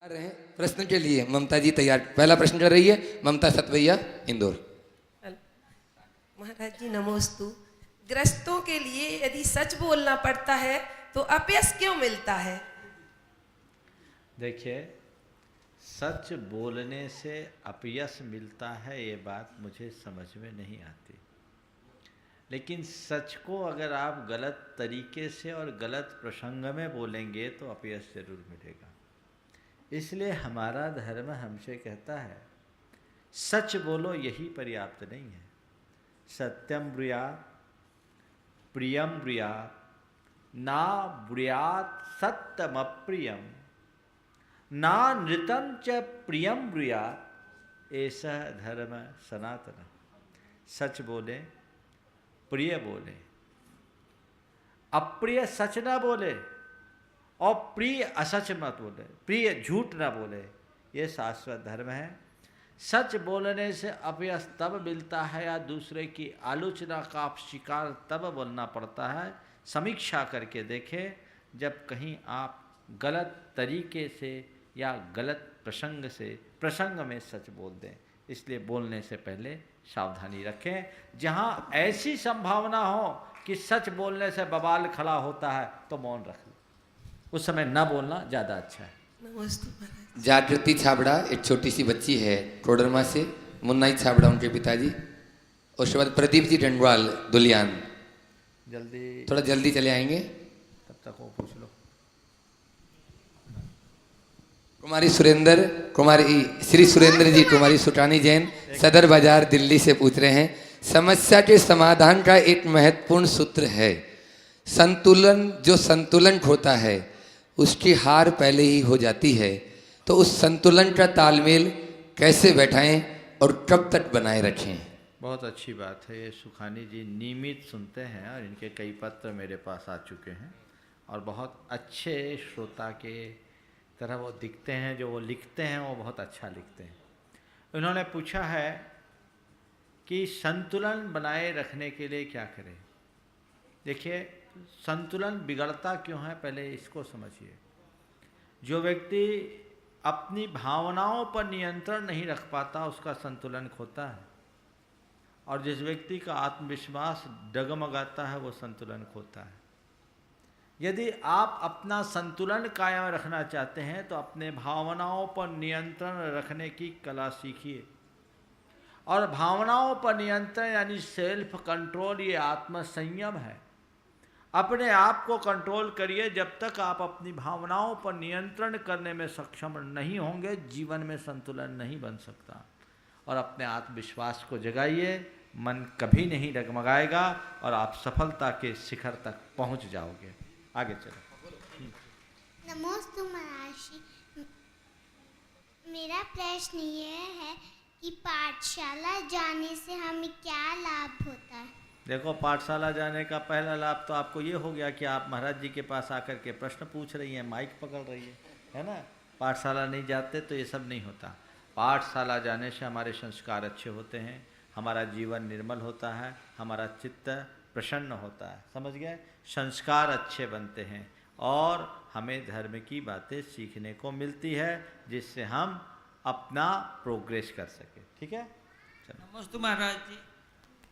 रहे हैं प्रश्न के लिए। ममता जी तैयार, पहला प्रश्न कर रही है ममता सतवैया, इंदौर। महाराज जी नमोस्तु। ग्रस्तों के लिए यदि सच बोलना पड़ता है तो अपयश क्यों मिलता है? देखिए, सच बोलने से अपयश मिलता है ये बात मुझे समझ में नहीं आती, लेकिन सच को अगर आप गलत तरीके से और गलत प्रसंग में बोलेंगे तो अपयश जरूर मिलेगा। इसलिए हमारा धर्म हमसे कहता है सच बोलो, यही पर्याप्त नहीं है। सत्यम ब्रूयात् प्रियम ब्रूयात् ना ब्रूयात् सत्यम अप्रियम ना नृतं च प्रियम ब्रूयात्, ऐसा धर्म सनातन। सच बोले, प्रिय बोले, अप्रिय सच ना बोले और प्रिय असच मत बोले, प्रिय झूठ ना बोले, ये शाश्वत धर्म है। सच बोलने से अपयश तब मिलता है या दूसरे की आलोचना का शिकार तब बोलना पड़ता है। समीक्षा करके देखें, जब कहीं आप गलत तरीके से या गलत प्रसंग में सच बोल दें। इसलिए बोलने से पहले सावधानी रखें। जहाँ ऐसी संभावना हो कि सच बोलने से बवाल खड़ा होता है तो मौन रख लो, उस समय न बोलना ज़्यादा अच्छा है। नमोस्तु महाराज। जागृति छाबड़ा एक छोटी सी बच्ची है कोडरमा से, मुन्नाई छाबड़ा उनके पिताजी। उसके बाद प्रदीप जी डंडवाल दुलियान, जल्दी थोड़ा जल्दी चले आएंगे। तब तक वो पूछ लो। कुमारी सुरेंद्र, कुमारी श्री सुरेंद्र जी, कुमारी सुटानी जैन, सदर बाजार दिल्ली से पूछ रहे हैं। समस्या के समाधान का एक महत्वपूर्ण सूत्र है संतुलन। जो संतुलन होता है उसकी हार पहले ही हो जाती है, तो उस संतुलन का तालमेल कैसे बैठाएं और कब तक बनाए रखें? बहुत अच्छी बात है। ये सुखानी जी नियमित सुनते हैं और इनके कई पत्र मेरे पास आ चुके हैं और बहुत अच्छे श्रोता के तरह वो दिखते हैं। जो वो लिखते हैं वो बहुत अच्छा लिखते हैं। उन्होंने पूछा है कि संतुलन बनाए रखने के लिए क्या करें। देखिए, संतुलन बिगड़ता क्यों है, पहले इसको समझिए। जो व्यक्ति अपनी भावनाओं पर नियंत्रण नहीं रख पाता उसका संतुलन खोता है, और जिस व्यक्ति का आत्मविश्वास डगमगाता है वो संतुलन खोता है। यदि आप अपना संतुलन कायम रखना चाहते हैं तो अपने भावनाओं पर नियंत्रण रखने की कला सीखिए। और भावनाओं पर नियंत्रण यानी सेल्फ कंट्रोल, ये आत्मसंयम है। अपने आप को कंट्रोल करिए। जब तक आप अपनी भावनाओं पर नियंत्रण करने में सक्षम नहीं होंगे, जीवन में संतुलन नहीं बन सकता। और अपने आत्मविश्वास को जगाइए, मन कभी नहीं डगमगाएगा और आप सफलता के शिखर तक पहुंच जाओगे। आगे चलो। नमोस्तु महाराज। मेरा प्रश्न ये है कि पाठशाला जाने से हमें क्या लाभ होता है? देखो, पाठशाला जाने का पहला लाभ तो आपको ये हो गया कि आप महाराज जी के पास आकर के प्रश्न पूछ रही हैं, माइक पकड़ रही है ना। पाठशाला नहीं जाते तो ये सब नहीं होता। पाठशाला जाने से हमारे संस्कार अच्छे होते हैं, हमारा जीवन निर्मल होता है, हमारा चित्त प्रसन्न होता है। समझ गए? संस्कार अच्छे बनते हैं और हमें धर्म की बातें सीखने को मिलती है, जिससे हम अपना प्रोग्रेस कर सके। ठीक है, चलो। नमस्ते महाराज जी।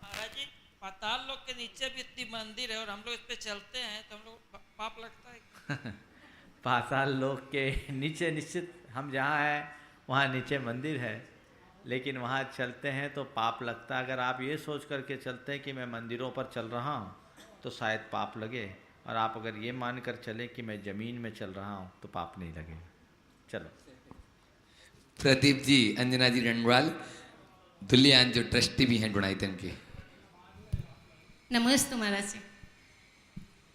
महाराज जी, पाताल लोक के नीचे भी इतनी मंदिर है और हम लोग इस पे चलते हैं तो हम लोग पाप लगता है? पाताल लोक के नीचे निश्चित हम जहाँ हैं वहाँ नीचे मंदिर है, लेकिन वहाँ चलते हैं तो पाप लगता है। अगर आप ये सोच करके चलते हैं कि मैं मंदिरों पर चल रहा हूँ तो शायद पाप लगे, और आप अगर ये मान कर चले कि मैं ज़मीन में चल रहा हूँ तो पाप नहीं लगेगा। चलो। प्रदीप जी, अंजना जी डंडवाल दुलियान, जो ट्रस्टी भी हैं गुणायतन के। नमस्ते महाराज जी।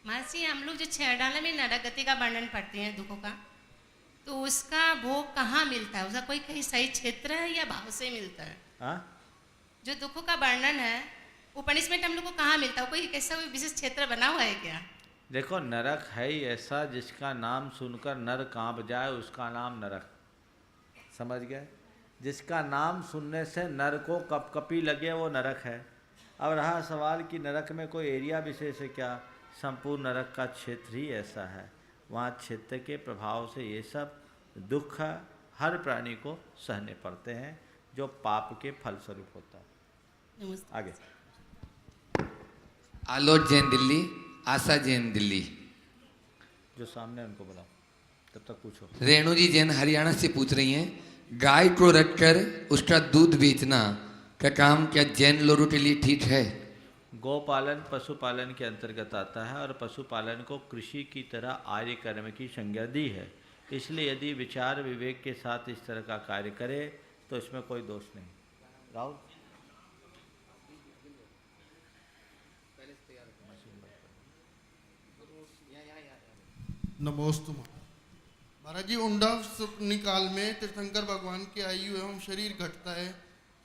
महाराज जी, हम लोग जो छेड़ाला में नरगति का वर्णन पढ़ते हैं दुखों का, तो उसका भोग कहाँ मिलता है? उसका कोई कहीं सही क्षेत्र है या भाव से मिलता है? हाँ, जो दुखों का वर्णन है वो पनिशमेंट हम लोग को कहाँ मिलता है? कोई ऐसा कोई विशेष क्षेत्र बना हुआ है क्या? देखो, नरक है ही ऐसा जिसका नाम सुनकर नर कांप जाए, उसका नाम नरक। समझ गए? जिसका नाम सुनने से नर को कपकपी लगे वो नरक है। अब रहा सवाल कि नरक में कोई एरिया विशेष है क्या? संपूर्ण नरक का क्षेत्र ही ऐसा है। वहाँ क्षेत्र के प्रभाव से ये सब दुख हर प्राणी को सहने पड़ते हैं जो पाप के फलस्वरूप होता है। नमस्ते। आगे आलोक जैन दिल्ली, आशा जैन दिल्ली। जो सामने उनको बुलाओ, तब तक पूछो। रेणु जी जैन हरियाणा से पूछ रही हैं, गाय को रखकर उसका दूध बेचना का काम क्या जैन लोगों के लिए ठीक है? गौपालन पशुपालन के अंतर्गत आता है और पशुपालन को कृषि की तरह आर्य कर्म की संज्ञा दी है। इसलिए यदि विचार विवेक के साथ इस तरह का कार्य करे तो इसमें कोई दोष नहीं। राहुल नमोस्तु महाराज जी, उंडा काल में तीर्थंकर भगवान की आयु एवं शरीर घटता है,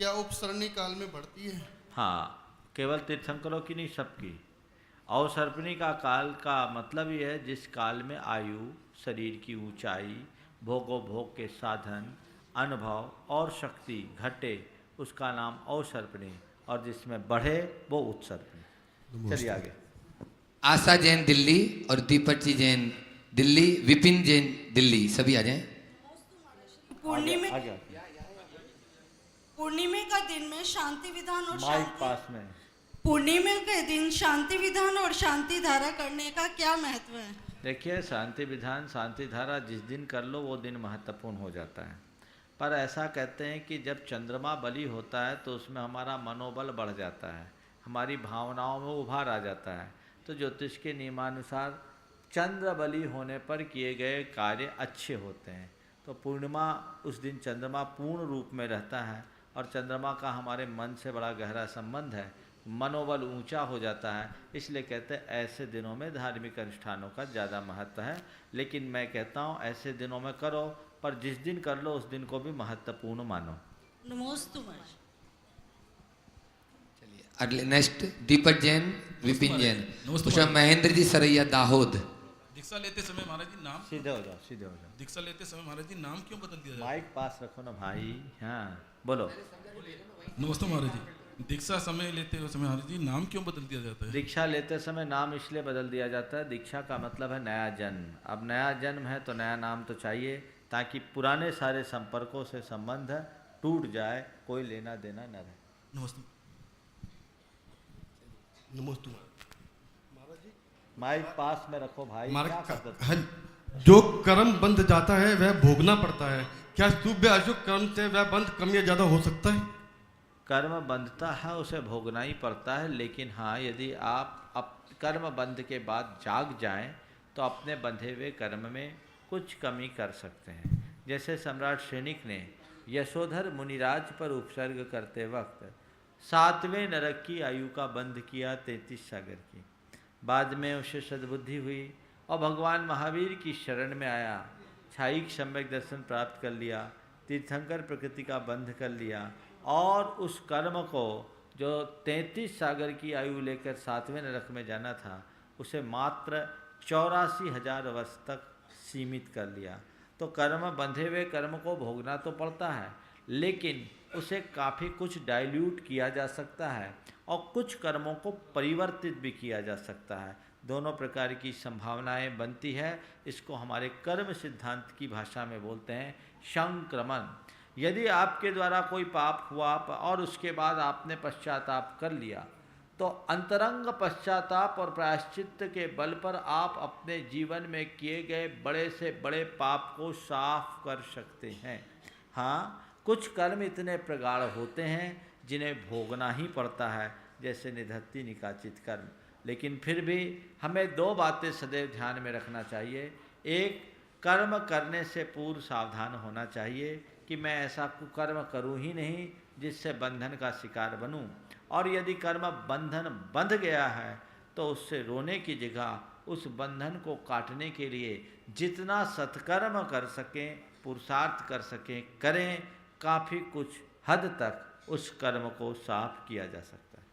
क्या उपसरणी काल में बढ़ती है? हाँ, केवल तीर्थंकरों की नहीं, सबकी। अवसर्पणी का काल का मतलब ये है जिस काल में आयु, शरीर की ऊंचाई, भोगोभोग के साधन, अनुभव और शक्ति घटे, उसका नाम अवसर्पणी, और जिसमें बढ़े वो उत्सर्पणी। चलिए आगे। आशा जैन दिल्ली और दीपक जी जैन दिल्ली, विपिन जैन दिल्ली, सभी आ जाएं। पूर्णिमा का दिन में शांति विधान और माइक पास में। पूर्णिमा के दिन शांति विधान और शांति धारा करने का क्या महत्व है? देखिए, शांति विधान, शांति धारा जिस दिन कर लो वो दिन महत्वपूर्ण हो जाता है। पर ऐसा कहते हैं कि जब चंद्रमा बलि होता है तो उसमें हमारा मनोबल बढ़ जाता है, हमारी भावनाओं में उभार आ जाता है। तो ज्योतिष के नियमानुसार चंद्र बलि होने पर किए गए कार्य अच्छे होते हैं। तो पूर्णिमा उस दिन चंद्रमा पूर्ण रूप में रहता है और चंद्रमा का हमारे मन से बड़ा गहरा संबंध है, मनोबल ऊंचा हो जाता है। इसलिए कहते हैं ऐसे दिनों में धार्मिक अनुष्ठानों का ज़्यादा महत्व है। लेकिन मैं कहता हूँ ऐसे दिनों में करो, पर जिस दिन कर लो उस दिन को भी महत्वपूर्ण मानो। नमोस्तु महाराज। अगले नेक्स्ट दीपक जैन, विपिन जैन। उसमें महेंद्र जी सरैया दाहोद। दीक्षा लेते समय महाराज जी नाम, सीधे हो जाओ, सीधे हो जाओ। दीक्षा लेते समय महाराज जी नाम क्यों बदल दिया जाता है? माइक पास रखो ना भाई। हाँ बोलो। नमस्ते महाराज जी, दीक्षा समय लेते समय महाराज जी नाम क्यों बदल दिया जाता है? दीक्षा लेते समय नाम इसलिए बदल दिया जाता है, दीक्षा का मतलब है नया जन्म। अब नया जन्म है तो नया नाम तो चाहिए, ताकि पुराने सारे संपर्कों से संबंध टूट जाए, कोई लेना देना न रहे। नमस्ते। नमोस्तु माइक पास में रखो भाई। क्या करते हो? जो कर्म बंध जाता है वह भोगना पड़ता है, क्या शुभ या अशुभ कर्म से वह बंध कम या ज्यादा हो सकता है? कर्म बंधता है उसे भोगना ही पड़ता है, लेकिन हाँ, यदि आप कर्म बंध के बाद जाग जाएं तो अपने बंधे हुए कर्म में कुछ कमी कर सकते हैं। जैसे सम्राट श्रेणिक ने यशोधर मुनिराज पर उपसर्ग करते वक्त 7वें नरक की आयु का बंध किया 33 सागर की। बाद में उसे सद्बुद्धि हुई और भगवान महावीर की शरण में आया, छायिक सम्यक दर्शन प्राप्त कर लिया, तीर्थंकर प्रकृति का बंध कर लिया और उस कर्म को जो 33 सागर की आयु लेकर 7वें नरक में जाना था उसे मात्र 84,000 वर्ष तक सीमित कर लिया। तो कर्म, बंधे हुए कर्म को भोगना तो पड़ता है, लेकिन उसे काफ़ी कुछ डाइल्यूट किया जा सकता है और कुछ कर्मों को परिवर्तित भी किया जा सकता है। दोनों प्रकार की संभावनाएं बनती है। इसको हमारे कर्म सिद्धांत की भाषा में बोलते हैं संक्रमण। यदि आपके द्वारा कोई पाप हुआ और उसके बाद आपने पश्चाताप कर लिया, तो अंतरंग पश्चाताप और प्रायश्चित के बल पर आप अपने जीवन में किए गए बड़े से बड़े पाप को साफ कर सकते हैं। हाँ, कुछ कर्म इतने प्रगाढ़ होते हैं जिन्हें भोगना ही पड़ता है, जैसे निधत्ति निकाचित कर्म। लेकिन फिर भी हमें 2 बातें सदैव ध्यान में रखना चाहिए। एक, कर्म करने से पूर्व सावधान होना चाहिए कि मैं ऐसा कुकर्म करूं ही नहीं जिससे बंधन का शिकार बनूं, और यदि कर्म बंधन बंध गया है तो उससे रोने की जगह उस बंधन को काटने के लिए जितना सत्कर्म कर सकें, पुरुषार्थ कर सकें, करें। काफ़ी कुछ हद तक उस कर्म को साफ किया जा सकता है।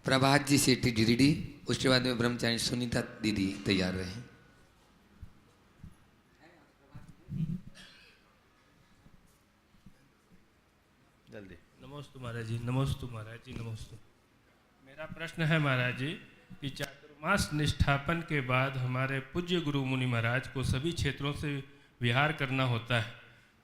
प्रभात जी सेठी गिरिडी, उसके बाद में ब्रह्मचारी सुनीता दीदी तैयार रहे। जल्दी। नमोस्तु महाराज जी, नमोस्तु महाराज जी, नमोस्तु। मेरा प्रश्न है महाराज जी कि चातुर्मास निष्ठापन के बाद हमारे पूज्य गुरु मुनि महाराज को सभी क्षेत्रों से विहार करना होता है,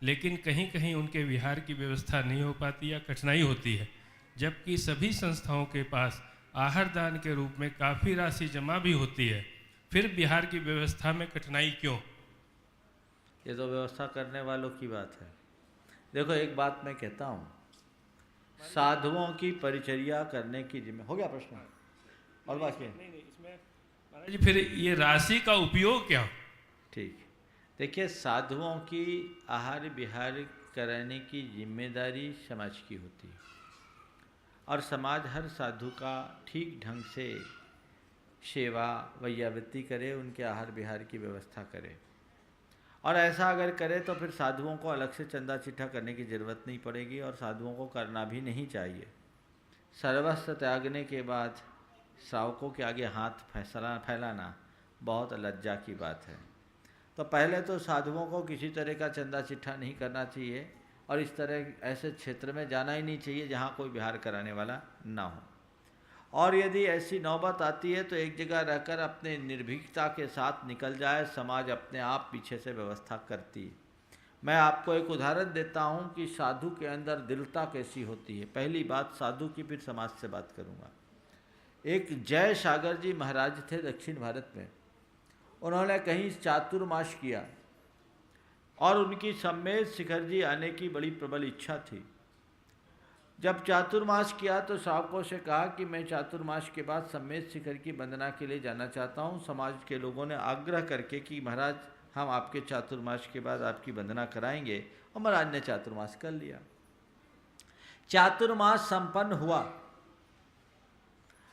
लेकिन कहीं कहीं उनके विहार की व्यवस्था नहीं हो पाती या कठिनाई होती है, जबकि सभी संस्थाओं के पास आहार दान के रूप में काफ़ी राशि जमा भी होती है, फिर बिहार की व्यवस्था में कठिनाई क्यों? ये तो व्यवस्था करने वालों की बात है। देखो, एक बात मैं कहता हूँ, साधुओं की परिचर्या करने की जिम्मे हो गया प्रश्न और बाकी नहीं, इसमें महाराज जी फिर ये राशि का उपयोग क्या? ठीक, देखिए, साधुओं की आहार विहार कराने की जिम्मेदारी समाज की होती है और समाज हर साधु का ठीक ढंग से सेवा वैयावृत्ति करे, उनके आहार विहार की व्यवस्था करे। और ऐसा अगर करे तो फिर साधुओं को अलग से चंदा चिट्ठा करने की ज़रूरत नहीं पड़ेगी और साधुओं को करना भी नहीं चाहिए। सर्वस्व त्यागने के बाद श्रावकों के आगे हाथ फैलाना बहुत लज्जा की बात है। तो पहले तो साधुओं को किसी तरह का चंदा चिट्ठा नहीं करना चाहिए और इस तरह ऐसे क्षेत्र में जाना ही नहीं चाहिए जहाँ कोई विहार कराने वाला ना हो। और यदि ऐसी नौबत आती है तो एक जगह रहकर अपने निर्भीकता के साथ निकल जाए, समाज अपने आप पीछे से व्यवस्था करती है। मैं आपको एक उदाहरण देता हूँ कि साधु के अंदर दिलता कैसी होती है। पहली बात साधु की, फिर समाज से बात करूँगा। एक जय सागर जी महाराज थे दक्षिण भारत में। उन्होंने कहीं चातुर्मास किया और उनकी सम्मेद शिखर जी आने की बड़ी प्रबल इच्छा थी। जब चातुर्मास किया तो श्रावकों से कहा कि मैं चातुर्मास के बाद सम्मेद शिखर की वंदना के लिए जाना चाहता हूँ। समाज के लोगों ने आग्रह करके कि महाराज हम आपके चातुर्मास के बाद आपकी वंदना कराएंगे, और महाराज ने चातुर्मास कर लिया। चातुर्मास संपन्न हुआ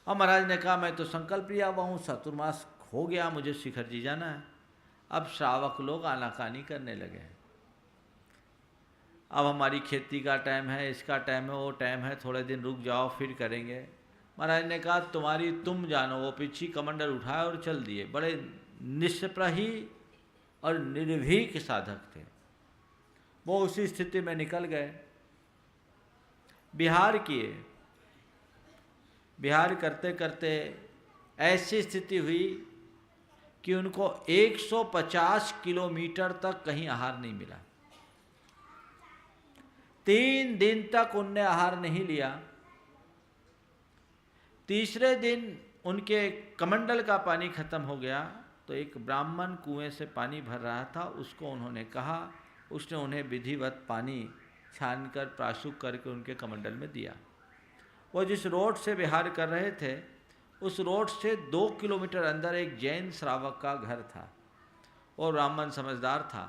और महाराज ने कहा मैं तो संकल्प लिया हुआ हूँ, चातुर्मास हो गया, मुझे शिखर जी जाना है। अब श्रावक लोग आनाकानी करने लगे हैं। अब हमारी खेती का टाइम है, इसका टाइम है, वो टाइम है, थोड़े दिन रुक जाओ फिर करेंगे। महाराज ने कहा तुम जानो। वो पीछे कमंडल उठाए और चल दिए। बड़े निष्प्रही और निर्भीक साधक थे। वो उसी स्थिति में निकल गए, बिहार किए। बिहार करते करते ऐसी स्थिति हुई कि उनको 150 किलोमीटर तक कहीं आहार नहीं मिला। 3 दिन तक उनने आहार नहीं लिया। तीसरे दिन उनके कमंडल का पानी खत्म हो गया तो एक ब्राह्मण कुएं से पानी भर रहा था, उसको उन्होंने कहा। उसने उन्हें विधिवत पानी छानकर प्राशुक करके उनके कमंडल में दिया। वो जिस रोड से विहार कर रहे थे उस रोड से 2 किलोमीटर अंदर एक जैन श्रावक का घर था। वो ब्राह्मण समझदार था।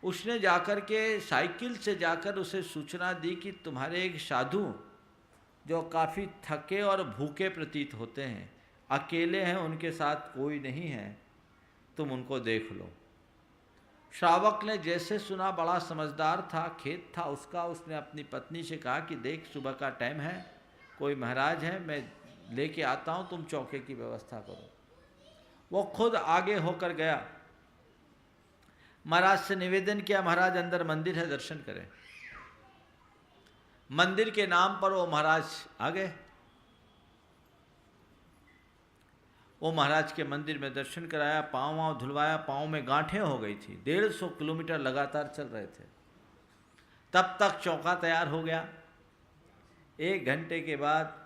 उसने जाकर के साइकिल से जाकर उसे सूचना दी कि तुम्हारे एक साधु जो काफ़ी थके और भूखे प्रतीत होते हैं, अकेले हैं, उनके साथ कोई नहीं है, तुम उनको देख लो। श्रावक ने जैसे सुना, बड़ा समझदार था, खेत था उसका, उसने अपनी पत्नी से कहा कि देख सुबह का टाइम है, कोई महाराज है, मैं लेके आता हूँ, तुम चौके की व्यवस्था करो। वो खुद आगे होकर गया, महाराज से निवेदन किया महाराज अंदर मंदिर है, दर्शन करें। मंदिर के नाम पर वो महाराज आ गए। वो महाराज के मंदिर में दर्शन कराया, पाँव वाँव धुलवाया। पाँव में गांठें हो गई थी। 150 किलोमीटर लगातार चल रहे थे। तब तक चौका तैयार हो गया। 1 घंटे के बाद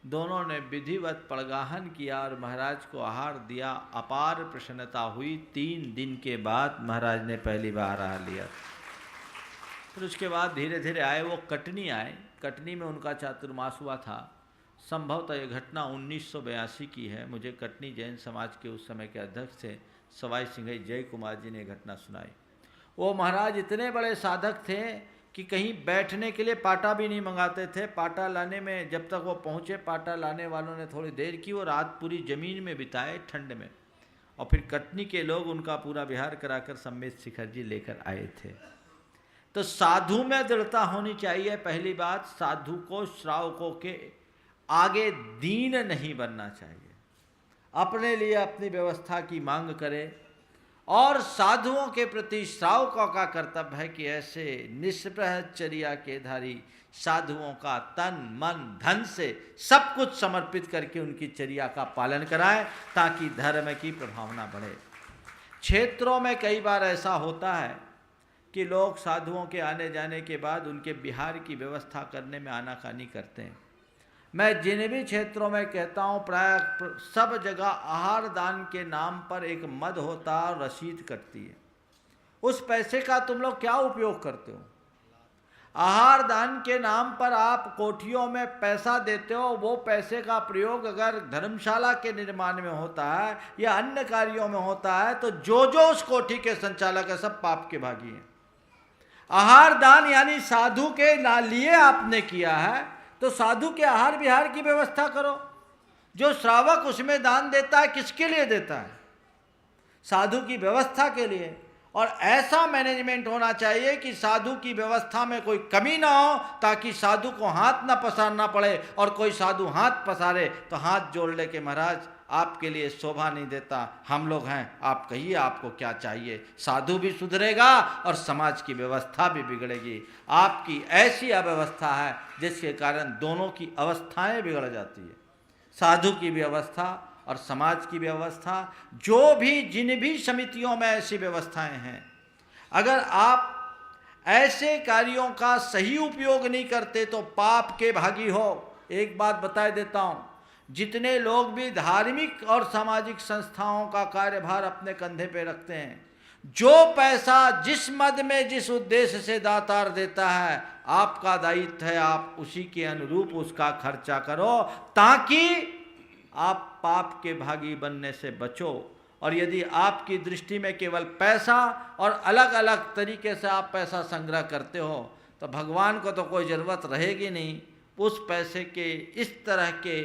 दोनों ने विधिवत पड़गाहन किया और महाराज को आहार दिया। अपार प्रसन्नता हुई। 3 दिन के बाद महाराज ने पहली बार आहार लिया। फिर उसके बाद धीरे धीरे आए, वो कटनी आए। कटनी में उनका चातुर्मास हुआ था। संभवतः ये घटना 1982 की है। मुझे कटनी जैन समाज के उस समय के अध्यक्ष थे सवाई सिंह जय कुमार जी ने घटना सुनाई। वो महाराज इतने बड़े साधक थे कि कहीं बैठने के लिए पाटा भी नहीं मंगाते थे। पाटा लाने में जब तक वो पहुँचे, पाटा लाने वालों ने थोड़ी देर की, वो रात पूरी ज़मीन में बिताए ठंड में। और फिर कटनी के लोग उनका पूरा विहार कराकर सम्मेद शिखर जी लेकर आए थे। तो साधु में दृढ़ता होनी चाहिए। पहली बात, साधु को श्रावकों के आगे दीन नहीं बनना चाहिए। अपने लिए अपनी व्यवस्था की मांग करे और साधुओं के प्रति श्रावकों का कर्तव्य है कि ऐसे निष्प्रहचर्या के धारी साधुओं का तन मन धन से सब कुछ समर्पित करके उनकी चर्या का पालन कराएं ताकि धर्म की प्रभावना बढ़े। क्षेत्रों में कई बार ऐसा होता है कि लोग साधुओं के आने जाने के बाद उनके विहार की व्यवस्था करने में आनाकानी करते हैं। मैं जिन भी क्षेत्रों में कहता हूँ प्राय सब जगह आहार दान के नाम पर एक मद होता है और रसीद कटती है। उस पैसे का तुम लोग क्या उपयोग करते हो? आहार दान के नाम पर आप कोठियों में पैसा देते हो, वो पैसे का प्रयोग अगर धर्मशाला के निर्माण में होता है या अन्य कार्यों में होता है तो जो उस कोठी के संचालक है सब पाप के भागी हैं। आहार दान यानी साधु के लिए आपने किया है तो साधु के आहार विहार की व्यवस्था करो। जो श्रावक उसमें दान देता है किसके लिए देता है? साधु की व्यवस्था के लिए। और ऐसा मैनेजमेंट होना चाहिए कि साधु की व्यवस्था में कोई कमी ना हो, ताकि साधु को हाथ ना पसारना पड़े, और कोई साधु हाथ पसारे तो हाथ जोड़ ले के महाराज आपके लिए शोभा नहीं देता, हम लोग हैं, आप कहिए आपको क्या चाहिए। साधु भी सुधरेगा और समाज की व्यवस्था भी बिगड़ेगी। आपकी ऐसी अव्यवस्था है जिसके कारण दोनों की अवस्थाएं बिगड़ जाती है, साधु की व्यवस्था और समाज की व्यवस्था। जो भी जिन भी समितियों में ऐसी व्यवस्थाएं हैं, अगर आप ऐसे कार्यों का सही उपयोग नहीं करते तो पाप के भागी हो। एक बात बता देता हूँ, जितने लोग भी धार्मिक और सामाजिक संस्थाओं का कार्यभार अपने कंधे पे रखते हैं, जो पैसा जिस मद में जिस उद्देश्य से दातार देता है, आपका दायित्व है आप उसी के अनुरूप उसका खर्चा करो, ताकि आप पाप के भागी बनने से बचो। और यदि आपकी दृष्टि में केवल पैसा और अलग अलग तरीके से आप पैसा संग्रह करते हो तो भगवान को तो कोई ज़रूरत रहेगी नहीं। उस पैसे के इस तरह के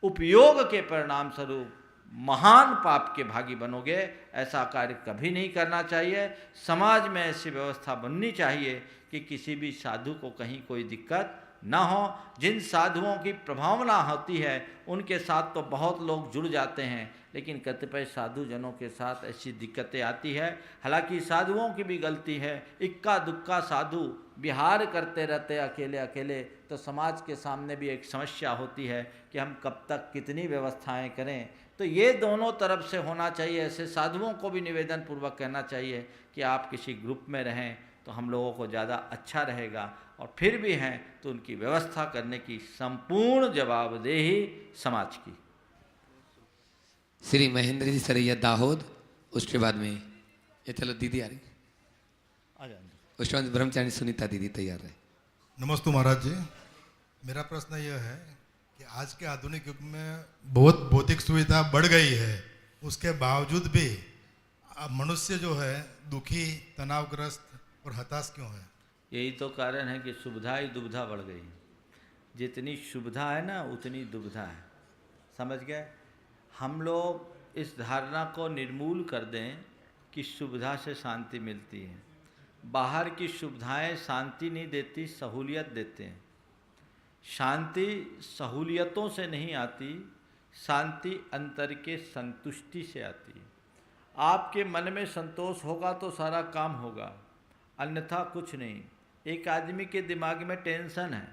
उपयोग के परिणाम स्वरूप महान पाप के भागी बनोगे। ऐसा कार्य कभी नहीं करना चाहिए। समाज में ऐसी व्यवस्था बननी चाहिए कि किसी भी साधु को कहीं कोई दिक्कत ना हो। जिन साधुओं की प्रभावना होती है उनके साथ तो बहुत लोग जुड़ जाते हैं, लेकिन कतिपय साधु जनों के साथ ऐसी दिक्कतें आती है। हालांकि साधुओं की भी गलती है, इक्का दुक्का साधु विहार करते रहते अकेले अकेले, तो समाज के सामने भी एक समस्या होती है कि हम कब तक कितनी व्यवस्थाएं करें। तो ये दोनों तरफ से होना चाहिए। ऐसे साधुओं को भी निवेदन पूर्वक कहना चाहिए कि आप किसी ग्रुप में रहें तो हम लोगों को ज़्यादा अच्छा रहेगा, और फिर भी हैं तो उनकी व्यवस्था करने की संपूर्ण जवाबदेही समाज की। श्री महेंद्र जी सरैया दाहोद, उसके बाद में ये चलो दीदी आ रही, उसके बाद ब्रह्मचारी सुनीता दीदी तैयार है। नमस्ते महाराज जी, मेरा प्रश्न यह है कि आज के आधुनिक युग में बहुत भौतिक सुविधा बढ़ गई है, उसके बावजूद भी मनुष्य जो है दुखी, तनावग्रस्त और हताश क्यों है? यही तो कारण है कि सुविधा ही दुविधा बढ़ गई। जितनी सुविधा है ना उतनी दुविधा है, समझ गए? हम लोग इस धारणा को निर्मूल कर दें कि सुविधा से शांति मिलती है। बाहर की सुविधाएं शांति नहीं देती, सहूलियत देते हैं। शांति सहूलियतों से नहीं आती, शांति अंतर के संतुष्टि से आती है। आपके मन में संतोष होगा तो सारा काम होगा, अन्यथा कुछ नहीं। एक आदमी के दिमाग में टेंशन है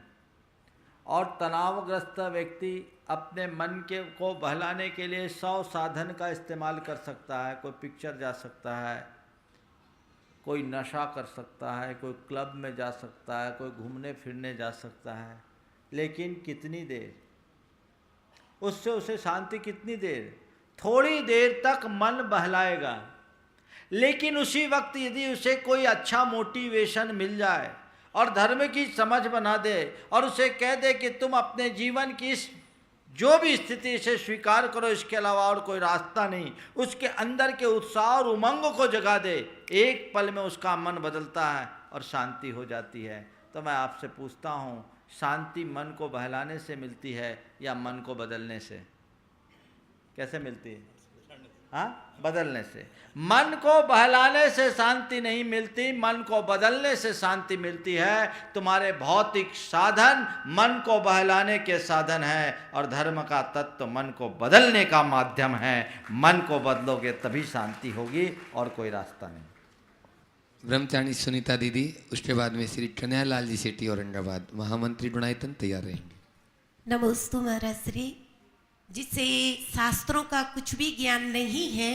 और तनावग्रस्त व्यक्ति अपने मन के को बहलाने के लिए 100 साधन का इस्तेमाल कर सकता है। कोई पिक्चर जा सकता है, कोई नशा कर सकता है, कोई क्लब में जा सकता है, कोई घूमने फिरने जा सकता है, लेकिन कितनी देर? उससे उसे शांति कितनी देर? थोड़ी देर तक मन बहलाएगा, लेकिन उसी वक्त यदि उसे कोई अच्छा मोटिवेशन मिल जाए और धर्म की समझ बना दे और उसे कह दे कि तुम अपने जीवन की इस जो भी स्थिति से स्वीकार करो, इसके अलावा और कोई रास्ता नहीं, उसके अंदर के उत्साह और उमंग को जगा दे, एक पल में उसका मन बदलता है और शांति हो जाती है। तो मैं आपसे पूछता हूँ, शांति मन को बहलाने से मिलती है या मन को बदलने से? कैसे मिलती है? हाँ, बदलने से। मन को बहलाने से शांति नहीं मिलती, मन को बदलने से शांति मिलती है। तुम्हारे भौतिक साधन मन को बहलाने के साधन है और धर्म का तत्व मन को बदलने का माध्यम है। मन को बदलोगे तभी शांति होगी और कोई रास्ता नहीं। ब्रह्मचारी सुनीता दीदी, उसके बाद में श्री कन्हैयालाल जी सेठी औरंगाबाद, महामंत्री गुणायतन तैयार रहेंगे। नमोस्तु महाराज श्री। जिसे शास्त्रों का कुछ भी ज्ञान नहीं है,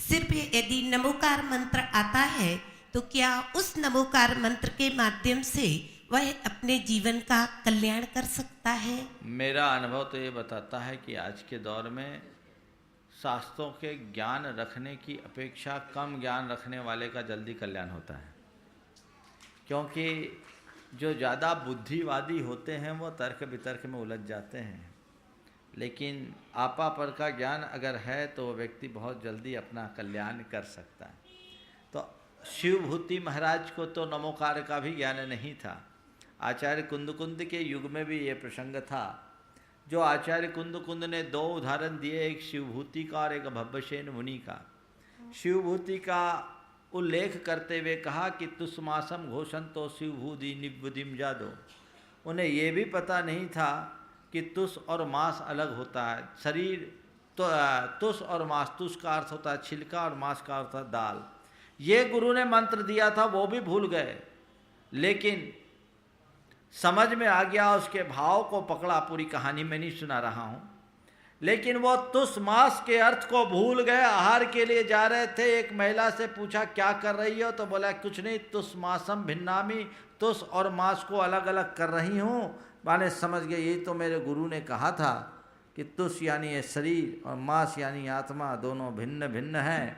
सिर्फ यदि नमोकार मंत्र आता है तो क्या उस नमोकार मंत्र के माध्यम से वह अपने जीवन का कल्याण कर सकता है? मेरा अनुभव तो ये बताता है कि आज के दौर में शास्त्रों के ज्ञान रखने की अपेक्षा कम ज्ञान रखने वाले का जल्दी कल्याण होता है, क्योंकि जो ज़्यादा बुद्धिवादी होते हैं वो तर्क वितर्क में उलझ जाते हैं, लेकिन आपा पर का ज्ञान अगर है तो वो व्यक्ति बहुत जल्दी अपना कल्याण कर सकता है। तो शिवभूति महाराज को तो नमोकार का भी ज्ञान नहीं था। आचार्य कुंद के युग में भी ये प्रसंग था, जो आचार्य कुंद ने दो उदाहरण दिए, एक शिवभूति का और एक भव्यसेन मुनि का। शिवभूति का उल्लेख करते हुए कहा कि तुष्मासम घोषंतो शिवभूति निबुदिम जादो। उन्हें ये भी पता नहीं था कि तुष और मांस अलग होता है। शरीर तो तुष और मांस, तुष का अर्थ होता है छिलका और मांस का अर्थ है दाल। ये गुरु ने मंत्र दिया था, वो भी भूल गए, लेकिन समझ में आ गया, उसके भाव को पकड़ा। पूरी कहानी मैं नहीं सुना रहा हूँ, लेकिन वो तुष मांस के अर्थ को भूल गए। आहार के लिए जा रहे थे, एक महिला से पूछा क्या कर रही हो, तो बोला कुछ नहीं, तुष मांसम भिन्नामी, तुष और मांस को अलग अलग कर रही हूँ। माने समझ गए, ये तो मेरे गुरु ने कहा था कि तुष यानी ये शरीर और मांस यानी आत्मा, दोनों भिन्न भिन्न हैं।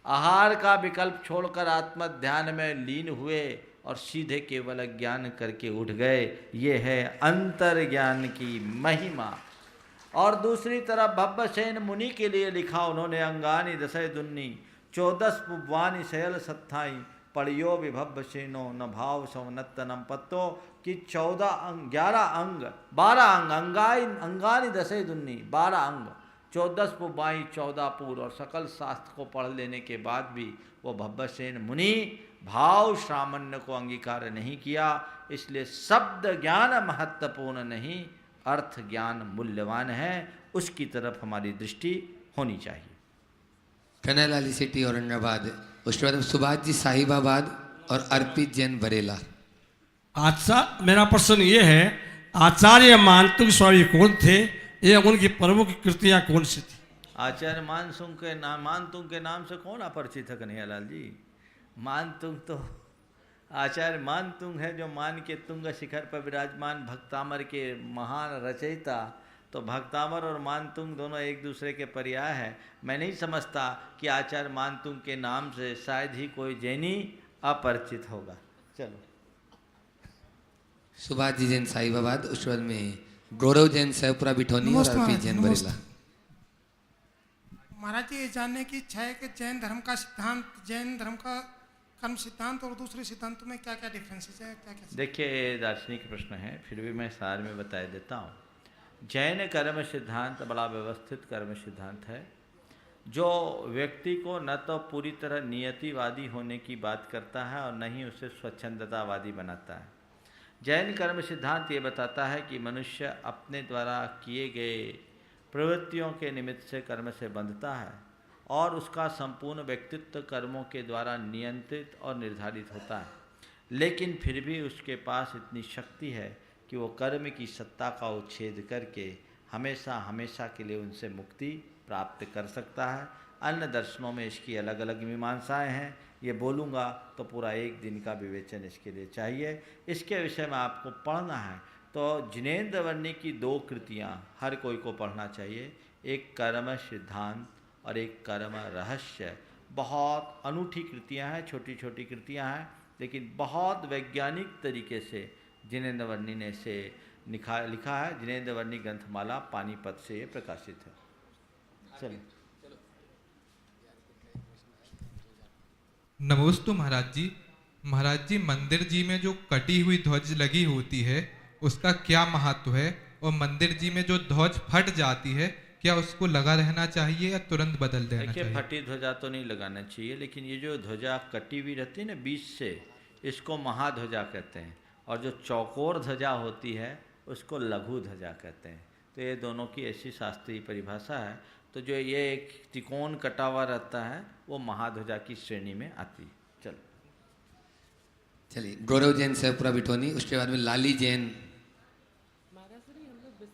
आहार का विकल्प छोड़कर आत्म ध्यान में लीन हुए और सीधे केवल ज्ञान करके उठ गए। ये है अंतर ज्ञान की महिमा। और दूसरी तरफ भव्यसेन मुनि के लिए लिखा उन्होंने, अंगानी दशय दुन्नी 14 पुब्वानी शयल सत्थाई पड़ियो विभव्यसेनो न भाव सवनत्तनम पत्तो, कि 14 अंग 11 अंग 12 अंग अंगानी दशय दुन्नी 12 अंग 14 पुबाई 14 पूर और सकल शास्त्र को पढ़ लेने के बाद भी वो भव्यसेन मुनि भाव सामान्य को अंगीकार नहीं किया। इसलिए शब्द ज्ञान महत्वपूर्ण नहीं, अर्थ ज्ञान मूल्यवान है, उसकी तरफ हमारी दृष्टि होनी चाहिए। कन्हैयालाल सिटी औरंगाबाद, उसके बाद सुभाष जी साहिबाबाद और अर्पित जैन बरेला। अच्छा, मेरा प्रश्न ये है, आचार्य मानतुंग स्वामी कौन थे, ये उनकी प्रमुख कृतियाँ कौन सी थी? आचार्य मानतुंग के नाम से कौन अपरिचित है कन्हैयालाल जी? मानतुंग तो आचार्य मानतुंग है, जो मान के तुंग शिखर पर विराजमान भक्तामर के महान रचयिता। तो भक्तामर और मानतुंग दोनों एक दूसरे के पर्याय है। मैं नहीं समझता कि आचार्य मानतुंग के नाम से शायद ही कोई जैनी अपरिचित होगा। चलो, सुभाष जी जैन साहिबाबाद, उसके बाद में गौरव जैन सहपुरा बिठौनी और अर्पित जैन बरेला। महाराज जी, ये जानने की इच्छा है कि जैन धर्म का सिद्धांत, जैन धर्म का कर्म सिद्धांत और दूसरे सिद्धांतों में क्या क्या डिफरेंसेस है, क्या क्या? देखिए, दार्शनिक प्रश्न है, फिर भी मैं सार में बता देता हूँ। जैन कर्म सिद्धांत बड़ा व्यवस्थित कर्म सिद्धांत है, जो व्यक्ति को न तो पूरी तरह नियतिवादी होने की बात करता है और न ही उसे स्वच्छंदतावादी बनाता है। जैन कर्म सिद्धांत ये बताता है कि मनुष्य अपने द्वारा किए गए प्रवृत्तियों के निमित्त से कर्म से बंधता है और उसका संपूर्ण व्यक्तित्व कर्मों के द्वारा नियंत्रित और निर्धारित होता है, लेकिन फिर भी उसके पास इतनी शक्ति है कि वो कर्म की सत्ता का उच्छेद करके हमेशा हमेशा के लिए उनसे मुक्ति प्राप्त कर सकता है। अन्य दर्शनों में इसकी अलग अलग मीमांसाएं हैं, ये बोलूँगा तो पूरा एक दिन का विवेचन इसके लिए चाहिए। इसके विषय में आपको पढ़ना है तो जिनेंद्र वर्णी की 2 कृतियाँ हर कोई को पढ़ना चाहिए, एक कर्म सिद्धांत और एक कर्म रहस्य। बहुत अनूठी कृतियाँ हैं, छोटी छोटी कृतियाँ हैं, लेकिन बहुत वैज्ञानिक तरीके से जिनेंद्र वर्णी ने इसे लिखा है। जिनेंद्र वर्णी ग्रंथमाला पानीपत से ये प्रकाशित है। चलिए, नमोस्तु महाराज जी। महाराज जी, मंदिर जी में जो कटी हुई ध्वज लगी होती है उसका क्या महत्व है, और मंदिर जी में जो ध्वज फट जाती है क्या उसको लगा रहना चाहिए या तुरंत बदल देना चाहिए? फटी ध्वजा तो नहीं लगाना चाहिए, लेकिन ये जो ध्वजा कटी हुई रहती है ना बीच से, इसको महाध्वजा कहते हैं, और जो चौकोर ध्वजा होती है उसको लघु ध्वजा कहते हैं। तो ये दोनों की ऐसी शास्त्रीय परिभाषा है। तो जो ये एक त्रिकोण कटा हुआ रहता है वो महाध्वजा की श्रेणी में आती है। चलो, चलिए, गौरव जैन सहपुरा बिठौनी, उसके बाद में लाली जैन।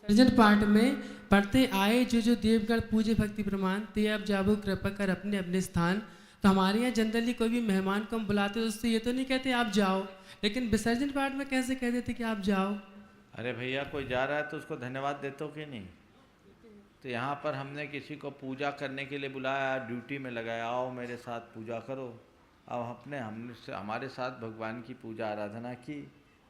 विसर्जन पाठ में पढ़ते आए जो जो देवगण पूजे भक्ति प्रमाण ते अब जाबो कृपा कर अपने अपने स्थान। तो हमारे यहाँ जनरली कोई भी मेहमान को हम बुलाते तो उससे ये तो नहीं कहते आप जाओ, लेकिन विसर्जन पाठ में कैसे कह देते कि आप जाओ? अरे भैया कोई जा रहा है तो उसको धन्यवाद देते हो कि नहीं? तो यहाँ पर हमने किसी को पूजा करने के लिए बुलाया, ड्यूटी में लगाया, आओ मेरे साथ पूजा करो। अब हमारे साथ भगवान की पूजा आराधना की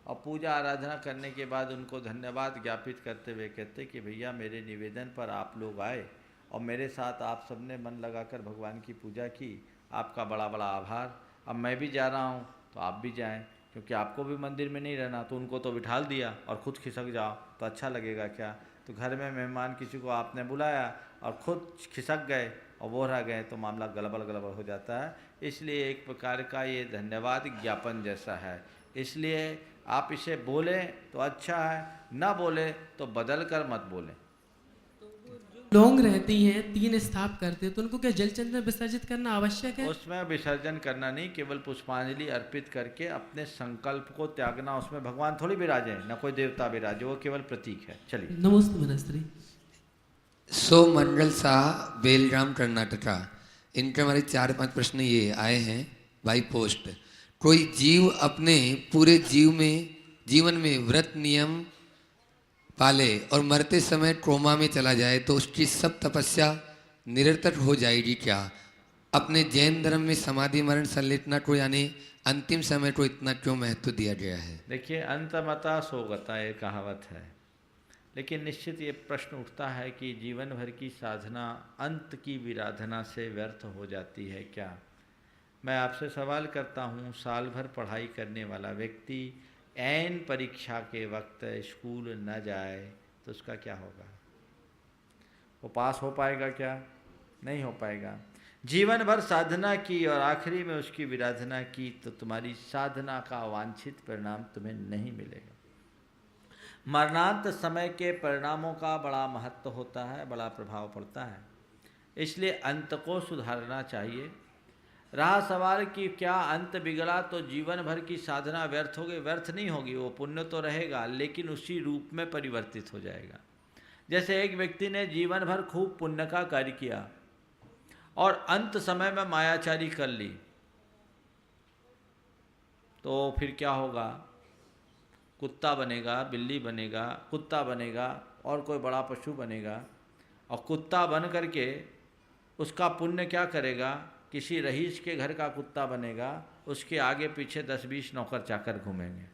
और पूजा आराधना करने के बाद उनको धन्यवाद ज्ञापित करते हुए कहते कि भैया मेरे निवेदन पर आप लोग आए और मेरे साथ आप सबने मन लगाकर भगवान की पूजा की, आपका बड़ा बड़ा आभार। अब मैं भी जा रहा हूँ तो आप भी जाएं, क्योंकि आपको भी मंदिर में नहीं रहना, तो उनको तो बिठाल दिया और खुद खिसक जाओ तो अच्छा लगेगा क्या? तो घर में मेहमान किसी को आपने बुलाया और खुद खिसक गए और वो रह गए तो मामला गड़बड़ हो जाता है। इसलिए एक प्रकार का ये धन्यवाद ज्ञापन जैसा है, इसलिए आप इसे बोलें तो अच्छा है, ना बोले तो बदल कर मत बोलें। लोग रहती हैं 3 स्थाप करते हैं तो उनको क्या जल चंदन विसर्जित करना आवश्यक है? उसमें विसर्जन करना नहीं, केवल पुष्पांजलि अर्पित करके अपने संकल्प को त्यागना। उसमें भगवान थोड़ी विराजे, न कोई देवता विराजे, वो केवल प्रतीक है। चलिए। नमस्ते मनस्त्री। सो मंडल शाह, बेलराम, कर्नाटका। इनके हमारे 4-5 प्रश्न ये आए हैं बाई पोस्ट। कोई जीव अपने पूरे जीवन में व्रत नियम पाले और मरते समय ट्रोमा में चला जाए तो उसकी सब तपस्या निरर्थक हो जाएगी क्या? अपने जैन धर्म में समाधि मरण संलिटना को यानी अंतिम समय को इतना क्यों महत्व दिया गया है? देखिए, अंतमता सोगता ये कहावत है, लेकिन निश्चित ये प्रश्न उठता है कि जीवन भर की साधना अंत की विराधना से व्यर्थ हो जाती है क्या? मैं आपसे सवाल करता हूँ, साल भर पढ़ाई करने वाला व्यक्ति ऐन परीक्षा के वक्त स्कूल न जाए तो उसका क्या होगा? वो पास हो पाएगा क्या? नहीं हो पाएगा। जीवन भर साधना की और आखिरी में उसकी विराधना की तो तुम्हारी साधना का वांछित परिणाम तुम्हें नहीं मिलेगा। मरणांत समय के परिणामों का बड़ा महत्व होता है, बड़ा प्रभाव पड़ता है, इसलिए अंत को सुधारना चाहिए। रहा सवाल कि क्या अंत बिगड़ा तो जीवन भर की साधना व्यर्थ होगी? व्यर्थ नहीं होगी, वो पुण्य तो रहेगा लेकिन उसी रूप में परिवर्तित हो जाएगा। जैसे एक व्यक्ति ने जीवन भर खूब पुण्य का कार्य किया और अंत समय में मायाचारी कर ली तो फिर क्या होगा? कुत्ता बनेगा, बिल्ली बनेगा, कुत्ता बनेगा और कोई बड़ा पशु बनेगा। और कुत्ता बन करके उसका पुण्य क्या करेगा? किसी रईस के घर का कुत्ता बनेगा, उसके आगे पीछे 10-20 नौकर चाकर घूमेंगे।